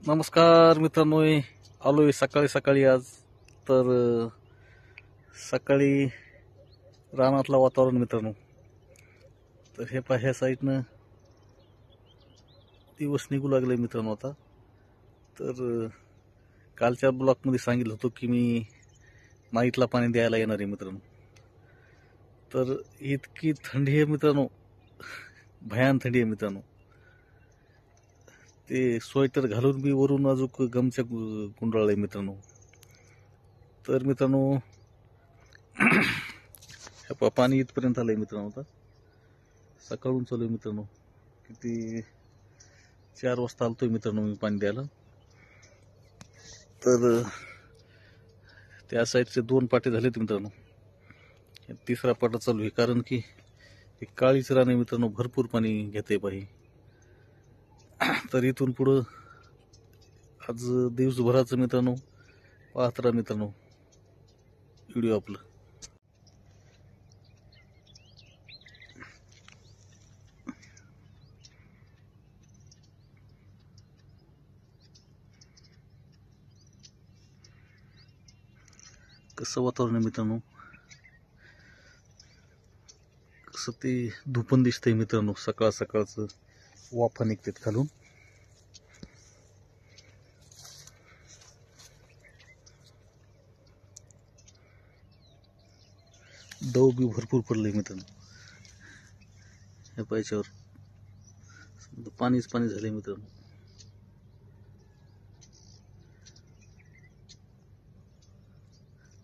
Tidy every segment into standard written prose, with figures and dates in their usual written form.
नमस्कार मित्रांनो, आलोय सकाळी सकाळी आज. तर सकाळी रानातला वातावरण मित्रांनो. तर हे पहा, ह्या साईडनं दिवस निघू लागले मित्रांनो आता. तर कालच्या ब्लॉकमध्ये सांगितलं होतं की मी नाईटला पाणी द्यायला येणार आहे मित्रांनो. तर इतकी थंडी आहे मित्रांनो, भयान थंडी आहे मित्रांनो. ते स्वेटर घालून बी वरून अजून गमच्या गुंडाळलंय मित्रांनो. तर मित्रांनो पाणी इथपर्यंत आलंय मित्रांनो. आता सकाळून चालू आहे मित्रांनो. किती 4 वाजता आलतोय मित्रांनो मी पाणी द्यायला. तर त्या साईडचे 2 पाटे झालेत मित्रांनो. 3रा पाटा चालू आहे, कारण की एक काळीच रान आहे मित्रांनो, भरपूर पाणी घेते पाहिजे. तर इथून पुढं आज दिवसभराचं मित्रांनो पाहत राहा मित्रांनो व्हिडिओ आपलं. कसं वातावरण आहे मित्रांनो, कसं ते धुपण दिसतंय मित्रांनो. सकाळ सकाळचं वाफा निघतात खालून. दव बी भरपूर पडलंय मित्रांनो. या पायच्यावर पाणीच पाणी झालंय मित्रांनो.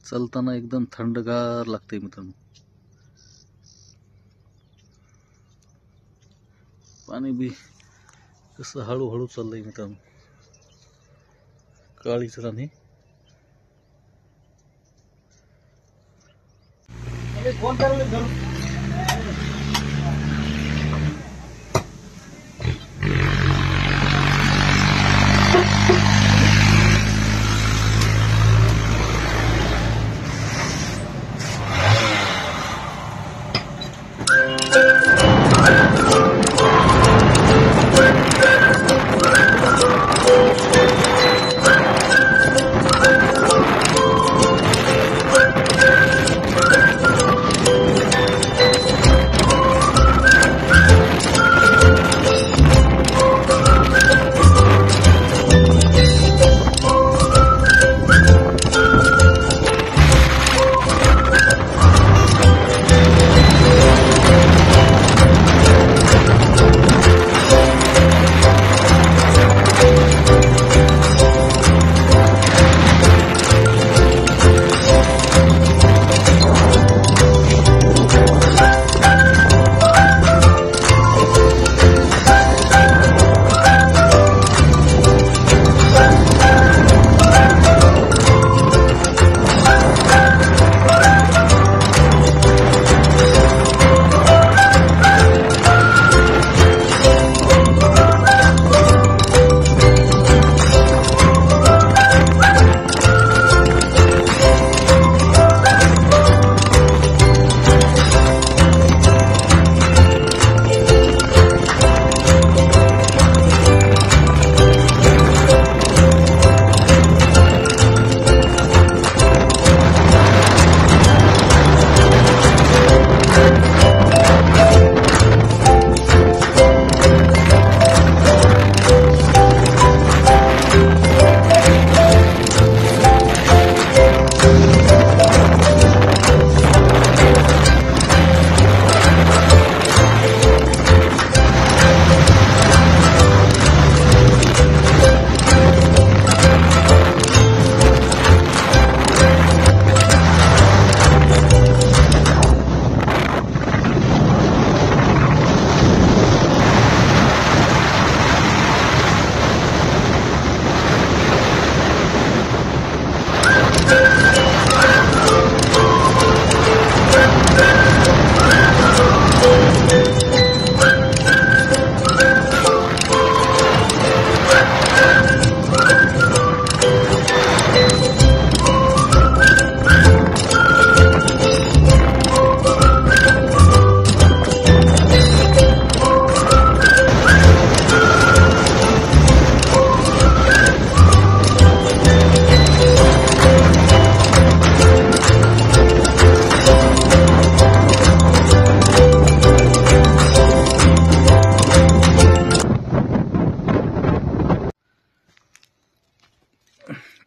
चालताना एकदम थंडगार लागतंय मित्रांनो. पाणी बी कसं हळूहळू चाललंय मित्रांनो. काळीच रान.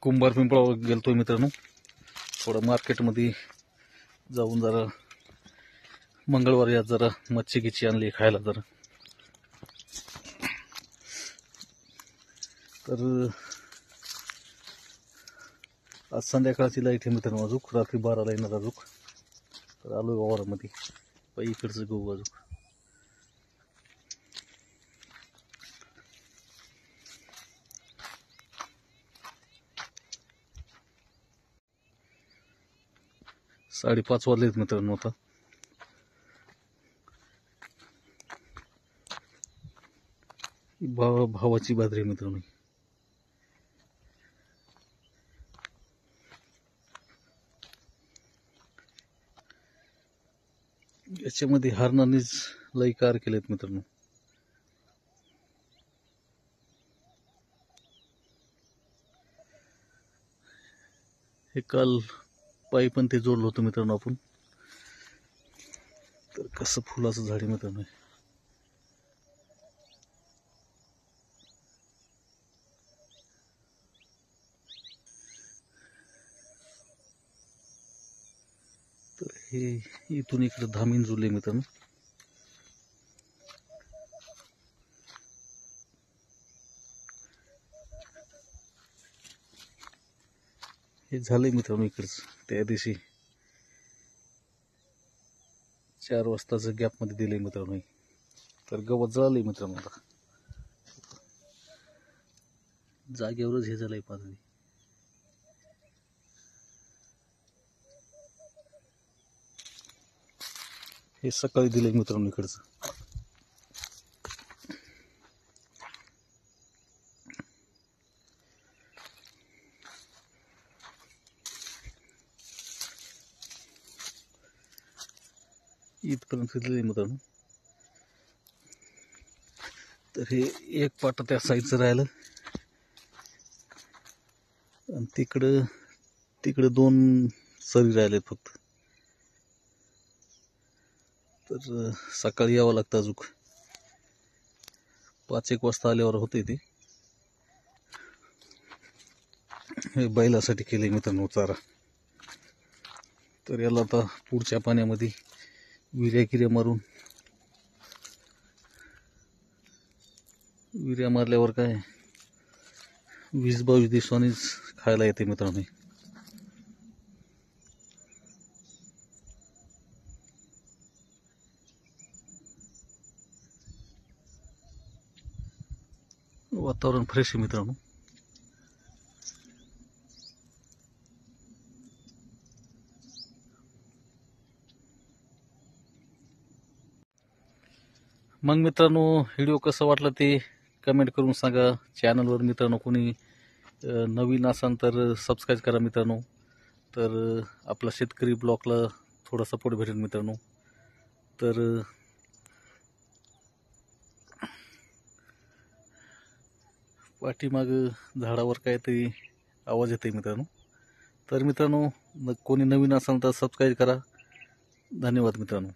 कुंभार पिंपळावर गेलतोय मित्रांनो. थोडं मार्केटमध्ये जाऊन जरा मंगळवारी आज जरा मच्छी गिच्छी आणली खायला जरा. तर आज संध्याकाळची लाईट आहे मित्रांनो. अजूक रात्री 12ला येणार अजूक. तर आलोय वावरामध्ये. पायी इकडचं गहू अजूक. साडेपाच वाजलेत मित्रांनो आता. भावाची बाजरी मित्रांनो. याच्यामध्ये हरणांनीच लई कार केलेत मित्रांनो. हे काल पायी पण ते जोडलं होतं मित्रांनो आपण. तर कसं फुलाचं झाड आहे मित्रांनो. तर हे इथून इकडे धामीन जुळले मित्रांनो. हे झालंय मित्रांनो इकडच. त्या दिवशी 4 वाजताचं गॅप मध्ये दिलंय मित्रांनो. तर गवत जळालंय मित्रांनो. आता जागेवरच हे झालंय पाणी. हे सकाळी दिलंय मित्रांनो इकडचं. इथपर्यंत दिलंय मित्रांनो. तर हे एक पाट त्या साईडचं राहिलं आणि तिकडं 2 सरी राहिलेत फक्त. तर सकाळी यावं लागतं अजून. 5-1 वाजता आल्यावर होते ते. हे बैलासाठी केले मित्रांनो चारा. तर याला आता पुढच्या पाण्यामध्ये विर्या मारून, विर्या मारल्यावर काय 20-22 दिवसांनीच खायला येते मित्रांनो. वातावरण फ्रेश आहे मित्रांनो. मग मित्रांनो व्हिडिओ कसा वाटला ते कमेंट करून सांगा. चॅनलवर मित्रांनो कोणी नवीन असाल तर सबस्क्राईब करा मित्रांनो. तर आपला शेतकरी ब्लॉगला थोडा सपोर्ट भेटेल मित्रांनो. तर पाठीमाग झाडावर काहीतरी आवाज येतोय मित्रांनो. तर मित्रांनो कोणी नवीन असाल तर सबस्क्राईब करा. धन्यवाद मित्रांनो.